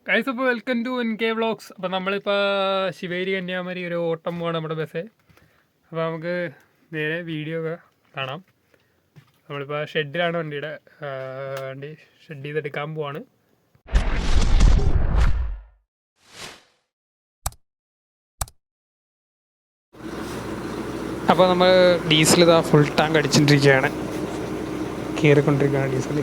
Guys, അപ്പോൾ welcome to NK vlogs. അപ്പോൾ നമ്മളിപ്പോൾ ശിവേരി കന്യാകുമാരി ഒരു ഓട്ടം പോവാണ് നമ്മുടെ ബസ്സേ. അപ്പോൾ നമുക്ക് നേരെ വീഡിയോ ഒക്കെ കാണാം. നമ്മളിപ്പോൾ ഷെഡിലാണ് വണ്ടി ഷെഡ് ചെയ്തെടുക്കാൻ പോവാണ്. അപ്പോൾ നമ്മൾ ഡീസൽ ഇതാ ഫുൾ ടാങ്ക് അടിച്ചിട്ടിരിക്കുകയാണ്, കയറിക്കൊണ്ടിരിക്കുകയാണ് ഡീസൽ.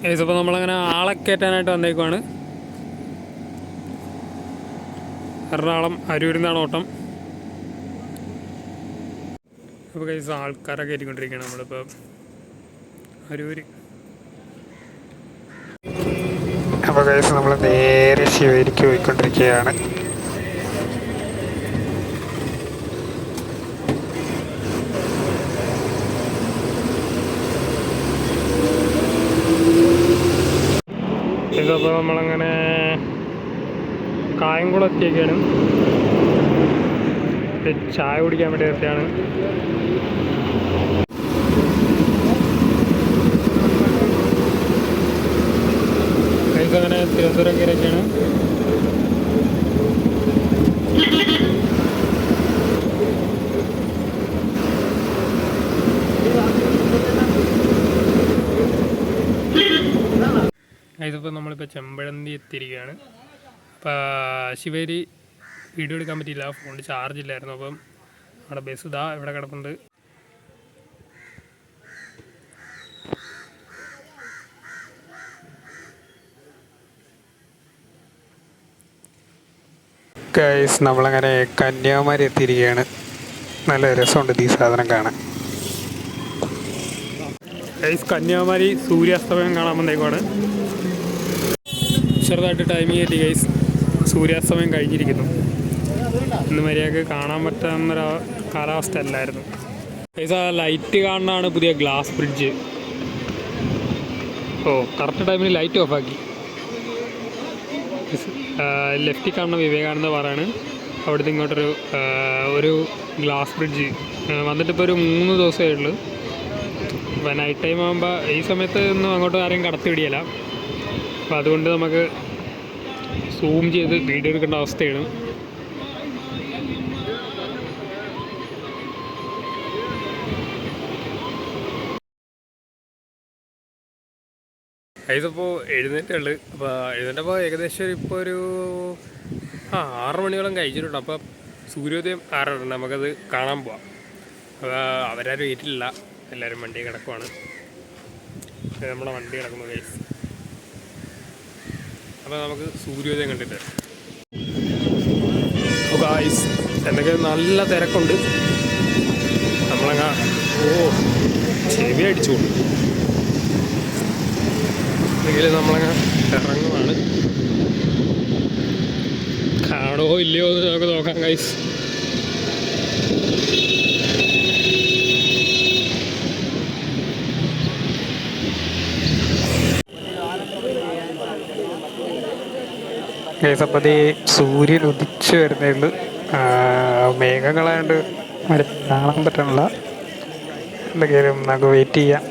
ഗൈസ്, അപ്പോൾ നമ്മളങ്ങനെ ആളെ കയറ്റാനായിട്ട് വന്നേക്കുവാണ്. എറണാകുളം അരൂരിൽ നിന്നാണ് ഓട്ടം. അപ്പോൾ ഗൈസ്, ആൾക്കാരെ കയറ്റിക്കൊണ്ടിരിക്കുകയാണ് നമ്മളിപ്പോൾ അരൂര്. അപ്പോൾ ഗൈസ്, നമ്മൾ നേരെ ശിവേരിക്ക് പോയിക്കൊണ്ടിരിക്കുകയാണ്. അപ്പോൾ നമ്മളങ്ങനെ കായംകുളം എത്തിയൊക്കെയാണ്. ചായ കുടിക്കാൻ വേണ്ടി എത്തിയാണ്. അങ്ങനെ തിരുവനന്തപുരം കയറിയൊക്കെയാണ്. ഇതിപ്പോൾ നമ്മളിപ്പോൾ ചെമ്പഴന്തി എത്തിയിരിക്കുകയാണ്. അപ്പോൾ ശിവേരി വീഡിയോ എടുക്കാൻ പറ്റിയില്ല, ഫോണിൽ ചാർജ് ഇല്ലായിരുന്നു. അപ്പം നമ്മുടെ ബസ് ഇതാ ഇവിടെ കിടപ്പുണ്ട്. ഗൈസ്, നമ്മളങ്ങനെ കന്യാകുമാരി എത്തിയിരിക്കുകയാണ്. നല്ല രസമുണ്ട് ഈ സാധനം കാണാൻ. ഗൈസ്, കന്യാകുമാരി സൂര്യാസ്തമയം കാണാൻ വന്നേക്കുവാണ്. ചെറുതായിട്ട് ടൈമിങ് എത്തി ഗൈസ്. സൂര്യാസ്തമയം കഴിഞ്ഞിരിക്കുന്നു. ഇന്ന് മര്യാദക്ക് കാണാൻ പറ്റാവുന്നൊരു കാലാവസ്ഥ അല്ലായിരുന്നു ഗൈസ്. ആ ലൈറ്റ് കാണാനാണ് പുതിയ ഗ്ലാസ് ബ്രിഡ്ജ്. കറക്റ്റ് ടൈമിന് ലൈറ്റ് ഓഫാക്കി. ലെഫ്റ്റിൽ കാണുന്ന വിവേകാനന്ദ പാറയാണ്. അവിടുത്തെ ഇങ്ങോട്ടൊരു ഗ്ലാസ് ബ്രിഡ്ജ് വന്നിട്ടിപ്പോൾ ഒരു 3 ദിവസമേ ഉള്ളൂ. അപ്പോൾ നൈറ്റ് ടൈം ആകുമ്പോൾ ഈ സമയത്ത് ഒന്നും അങ്ങോട്ട് ആരെയും കടത്തിവിടിയല്ല. അപ്പോൾ അതുകൊണ്ട് നമുക്ക് സൂം ചെയ്ത് വീഡിയോ എടുക്കേണ്ട അവസ്ഥയാണ്. ഇതിപ്പോൾ എഴുന്നേറ്റുള്ളു. അപ്പോൾ എഴുന്നേറ്റപ്പോൾ ഏകദേശം ഇപ്പോൾ ഒരു 6 മണിയോളം കഴിച്ചിട്ടുണ്ട്. അപ്പോൾ സൂര്യോദയം 6:30, നമുക്കത് കാണാൻ പോവാം. അപ്പോൾ അവരാരും വീട്ടിലില്ല, എല്ലാവരും വണ്ടി കിടക്കുവാണ്. നമ്മുടെ വണ്ടി കിടക്കുന്നു ഗൈസ്. അപ്പോൾ നമുക്ക് സൂര്യോദയം കണ്ടിട്ട് ഗൈസ് എന്നൊക്കെ നല്ല തിരക്കുണ്ട്. നമ്മളങ്ങ് ചെവി അടിച്ചുകൊണ്ട് എങ്കിലും നമ്മളങ്ങ് ഇറങ്ങുവാണ്. കാണോ ഇല്ലയോ എന്ന് നമുക്ക് നോക്കാം ഗൈസ്. ഗൈസ്, അപ്പോൾ സൂര്യൻ ഉദിച്ച് വരുന്നേ ഉള്ളൂ. മേഘങ്ങളായതുകൊണ്ട് കാണാൻ പറ്റണില്ല. എന്തെങ്കിലും നമുക്ക് വെയിറ്റ് ചെയ്യാം.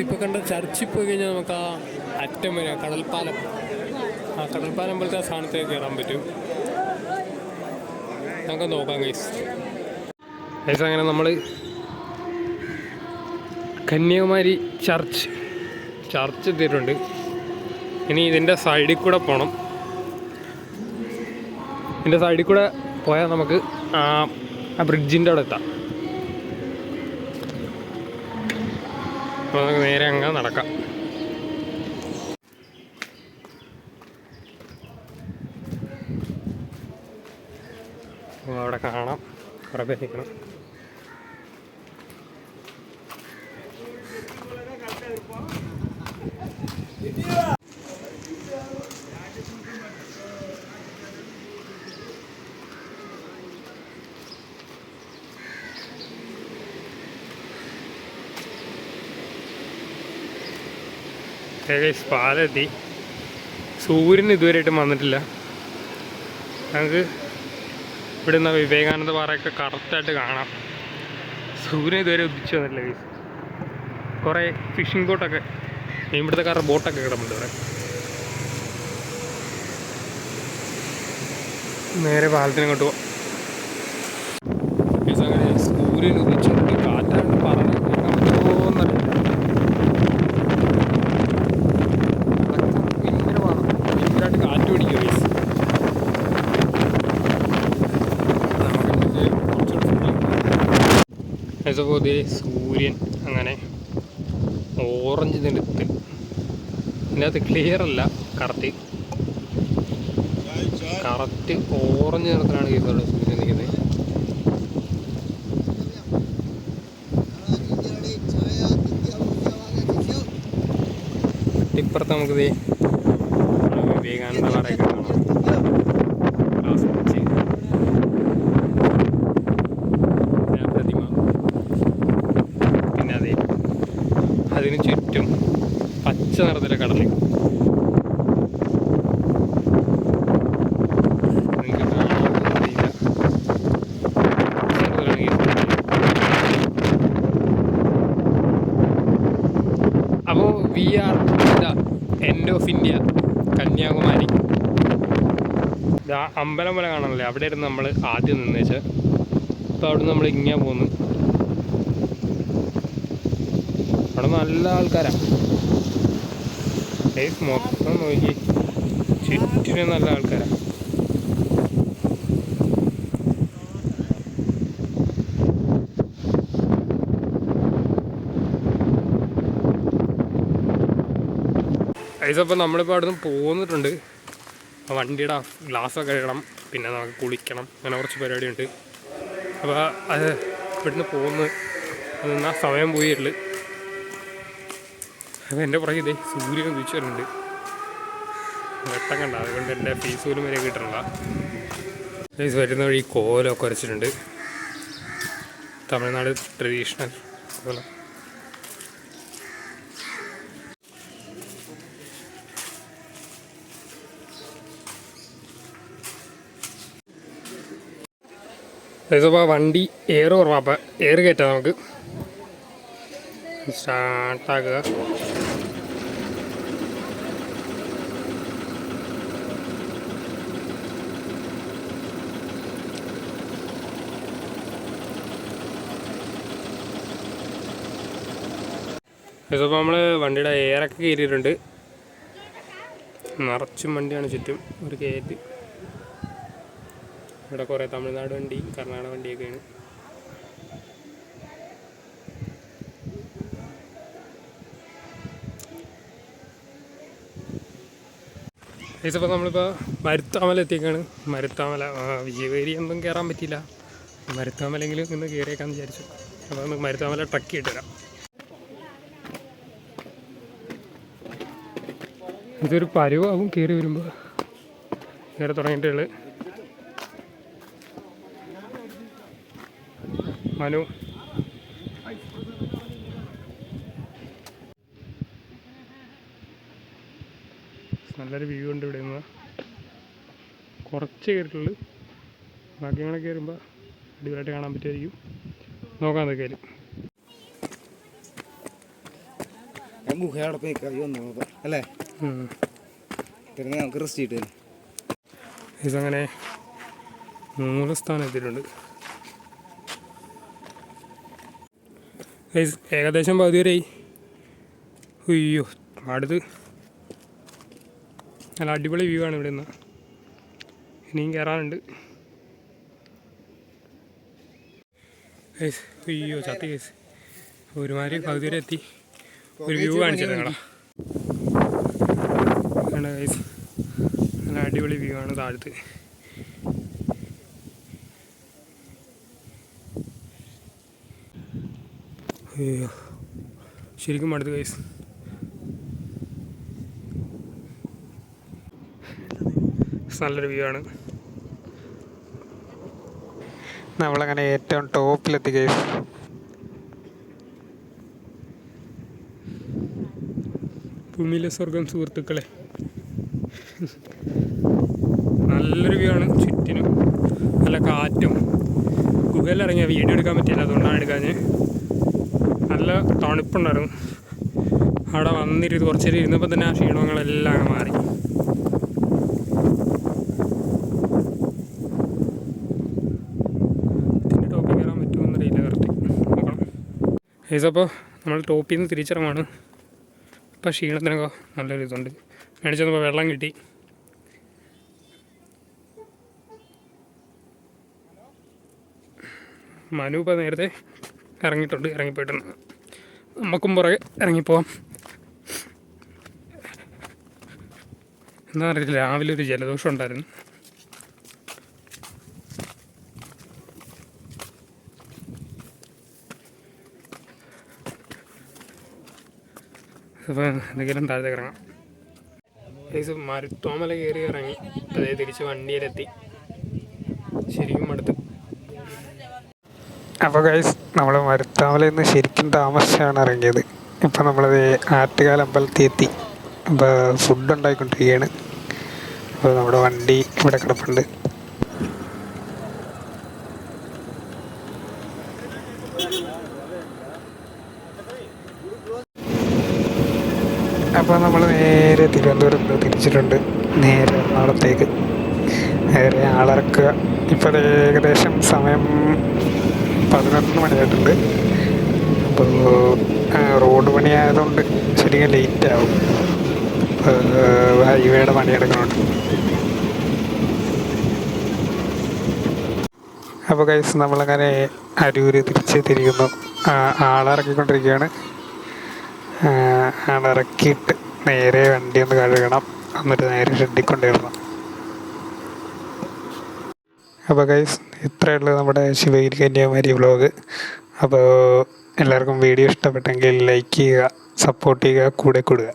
ഇപ്പോൾ കണ്ട ചർച്ചിൽ പോയി കഴിഞ്ഞാൽ നമുക്ക് ആ അറ്റം വരെ കടൽപ്പാലം പോലത്തെ ആ സ്ഥാനത്തേക്ക് കയറാൻ പറ്റും. നമുക്ക് നോക്കാം ഗൈസ്. അങ്ങനെ നമ്മൾ കന്യാകുമാരി ചർച്ച് എത്തിയിട്ടുണ്ട്. ഇനി ഇതിൻ്റെ സൈഡിൽ കൂടെ പോകണം. ഇതിൻ്റെ സൈഡിൽ കൂടെ പോയാൽ നമുക്ക് ആ ബ്രിഡ്ജിൻ്റെ അവിടെ എത്താം. അപ്പോൾ നമുക്ക് നേരെ അങ്ങ് നടക്കാം. അവിടെ കാണാം, കുറേ പേര് നിൽക്കണം. പാലെത്തി. സൂര്യൻ ഇതുവരെയായിട്ടും വന്നിട്ടില്ല. നമുക്ക് ഇവിടെ നിന്ന് വിവേകാനന്ദ പാറയൊക്കെ കറക്റ്റായിട്ട് കാണാം. സൂര്യൻ ഇതുവരെ ഉദിച്ചു വന്നിട്ടില്ല ഗൈസ്. കുറേ ഫിഷിംഗ് ബോട്ടൊക്കെ, ഇവിടുത്തെ ബോട്ടൊക്കെ കിടപ്പുണ്ട് ഇവിടെ. നേരെ പാലത്തിനങ്ങോട്ട് പോവാം. അങ്ങനെ സൂര്യൻ ഉദിച്ചിട്ടുണ്ട്. കാറ്റാണ് പറഞ്ഞു ഭയങ്കരമായിട്ട് കാറ്റ് പിടിക്കും ഗൈസ്. നമുക്ക് സൂര്യൻ അങ്ങനെ ഓറഞ്ച് നിലത്ത്, ഇതിനകത്ത് ക്ലിയർ അല്ല, കറക്റ്റ് ഓറഞ്ച് നിറത്തിലാണ് കേസുള്ള സൂര്യൻ നിൽക്കുന്നത്. ഇപ്പുറത്ത് നമുക്കിത് വിവേകാനന്ദ പാറയൊക്കെ കാണാം. പ്രതിമ, പിന്നെ അതെ അതിന് ചുറ്റും പച്ച നിറത്തിലെ കടൽ. അപ്പോൾ we are the end of India, Kanyakumari. അമ്പലം പോലെ കാണാനല്ലേ, അവിടെ ആയിരുന്നു നമ്മൾ ആദ്യം നിന്നേച്ച്. അപ്പോൾ അവിടെ നിന്ന് നമ്മൾ ഇങ്ങനെ പോന്നു. അവിടെ നല്ല ആൾക്കാരാണ് മൊത്തം നോക്കി, ചുറ്റിനും നല്ല ആൾക്കാരാണ്. അപ്പോൾ നമ്മളിപ്പോൾ അവിടെ നിന്ന് പോന്നിട്ടുണ്ട്. വണ്ടിയുടെ ഗ്ലാസ്സൊക്കെ കഴുകണം, പിന്നെ നമുക്ക് കുളിക്കണം, അങ്ങനെ കുറച്ച് പരിപാടിയുണ്ട്. അപ്പോൾ അത് ഇവിടുന്ന് പോകുന്ന നിന്നാൽ സമയം പോയിട്ടുള്ളു. അപ്പോൾ എൻ്റെ പുറകെ ഇതേ സൂര്യൻ ഉദിച്ചു വരുന്നുണ്ട്. വെട്ടം കണ്ട, അതുകൊണ്ട് എൻ്റെ ഫേസ് പോലും വരെ കിട്ടണില്ല. ഫേസ് വരുന്ന വഴി കോലമൊക്കെ വരച്ചിട്ടുണ്ട്, തമിഴ്നാട് ട്രഡീഷണൽ കോലം. അപ്പോൾ വണ്ടി എയർ കുറവാണ്, അപ്പോൾ എയർ കയറ്റാം. നമുക്ക് സ്റ്റാർട്ടാക്കുക. അപ്പോൾ നമ്മൾ വണ്ടിയുടെ എയറൊക്കെ കയറിയിട്ടുണ്ട്. നിറച്ചും വണ്ടിയാണ് ചുറ്റും ഒരു കയറ്റ്. ഇവിടെ കുറേ തമിഴ്നാട് വണ്ടി, കർണാടക വണ്ടിയൊക്കെയാണ്. ഇപ്പോൾ നമ്മളിപ്പോൾ മരുത്താമല എത്തിയേക്കാണ്. മരുത്താമല വിജയവേരി ഒന്നും കയറാൻ പറ്റിയില്ല, മരുത്താമലെങ്കിലും ഇന്ന് കയറിയേക്കാന്ന് വിചാരിച്ചു. അപ്പോൾ നമുക്ക് മരുത്താമല ട്രക്ക് ചെയ്തിട്ട് വരാം. ഇതൊരു പരുവാകും കയറി വരുമ്പോൾ. കയറി തുടങ്ങിയിട്ടുള്ളു മനു. നല്ലൊരു വ്യൂ ഉണ്ട് ഇവിടെ നിന്ന്. കുറച്ച് കയറിയിട്ടുള്ളു, ബാക്കി അങ്ങനെ കയറുമ്പോൾ അടിപൊളിയായിട്ട് കാണാൻ പറ്റുമായിരിക്കും. നോക്കാം എന്തൊക്കെ അല്ലേ. നമുക്ക് റെസ്റ്റ് ചെയ്തിട്ട് ഇതങ്ങനെ മൂലസ്ഥാനം എത്തിയിട്ടുണ്ട്. ഏകദേശം പകുതി വരെയായി. അയ്യോ, അടുത്ത് നല്ല അടിപൊളി വ്യൂ ആണ് ഇവിടെ നിന്ന്. ഇനിയും കയറാനുണ്ട്. അയ്യോ ചത്തി കേസ്. ഒരുമാതിരി പകുതി വരെ എത്തി. ഒരു വ്യൂ കാണിച്ചത് നിങ്ങളാ. ഗൈസ്, നല്ല അടിപൊളി വ്യൂ ആണ് താഴത്ത്. അയ്യോ ശരിക്കും അടുത്ത് ഗൈസ്. നല്ലൊരു വ്യൂ ആണ്. നമ്മളങ്ങനെ ഏറ്റവും ടോപ്പിലെത്തി ഗൈസ്. കുമില സ്വർഗം സുഹൃത്തുക്കളെ, നല്ലൊരു വ്യൂ ആണ്. ചുറ്റിനും നല്ല കാറ്റും. ഗുഹയിലിറങ്ങിയ വീഡിയോ എടുക്കാൻ പറ്റിയില്ല, അതുകൊണ്ടാണ് എടുക്കാഞ്ഞ്. നല്ല തണുപ്പുണ്ടായിരുന്നു. അവിടെ വന്നിരുന്ന് കുറച്ച് നേരം ഇരുന്നപ്പോൾ തന്നെ ആ ക്ഷീണങ്ങളെല്ലാം അങ്ങ് മാറി. ഇതിൻ്റെ ടോപ്പിൽ കയറാൻ പറ്റുമെന്നറിയില്ല, കറക്റ്റ് നോക്കണം. ഏസപ്പോൾ നമ്മൾ ടോപ്പിൽ നിന്ന് തിരിച്ചിറങ്ങുവാണ്. ഇപ്പം ക്ഷീണത്തിനൊക്കെ നല്ലൊരു ഇതുണ്ട്. മേടിച്ചപ്പോൾ വെള്ളം കിട്ടി. മനു ഇപ്പോൾ നേരത്തെ ഇറങ്ങിപ്പോയിട്ടുണ്ട്. നമുക്കും പുറകെ ഇറങ്ങിപ്പോവാം. എന്താ അറിയില്ല, രാവിലെ ഒരു ജലദോഷം ഉണ്ടായിരുന്നു. അപ്പോൾ എന്തെങ്കിലും താഴത്തേക്ക് ഇറങ്ങാം. മരുത്തോമല കയറി ഇറങ്ങി. അതേ തിരിച്ച് വണ്ടിയിലെത്തി. ശരിക്കും അടുത്ത്. അപ്പോൾ ഗൈസ്, നമ്മൾ മരുത്താമലയിൽ നിന്ന് ശരിക്കും താമസിച്ചാണ് ഇറങ്ങിയത്. ഇപ്പം നമ്മളത് ആറ്റുകാൽ അമ്പലത്തിൽ എത്തി. അപ്പോൾ ഫുഡ് ഉണ്ടായിക്കൊണ്ടിരിക്കുകയാണ്. അപ്പോൾ നമ്മുടെ വണ്ടി ഇവിടെ കിടപ്പുണ്ട്. അപ്പോൾ നമ്മൾ നേരെ തിരുവനന്തപുരത്ത് തിരിച്ചിട്ടുണ്ട്. നേരെ എറണാകുളത്തേക്ക് നേരെ ആളിറക്കുക. ഇപ്പോൾ ഏകദേശം സമയം 11 മണിയായിട്ടുണ്ട്. അപ്പോൾ റോഡ് പണിയായതുകൊണ്ട് ശരിക്കും ലേറ്റാവും. ഹൈവേയുടെ പണിയെടുക്കുന്നുണ്ട്. അപ്പോൾ ഗൈസ്, നമ്മളങ്ങനെ അരൂര് തിരിക്കുന്നു. ആളിറക്കിക്കൊണ്ടിരിക്കുകയാണ്. ആളിറക്കിയിട്ട് നേരെ വണ്ടി ഒന്ന് കഴുകണം, എന്നിട്ട് നേരെ ഷെഡിൽ കൊണ്ടുവരണം. അപ്പോൾ ഗൈസ്, ഇത്രയുള്ളൂ നമ്മുടെ ശിവഗിരി കന്യാകുമാരി വ്ളോഗ്. അപ്പോൾ എല്ലാവർക്കും വീഡിയോ ഇഷ്ടപ്പെട്ടെങ്കിൽ ലൈക്ക് ചെയ്യുക, സപ്പോർട്ട് ചെയ്യുക, കൂടെ കൂടുക.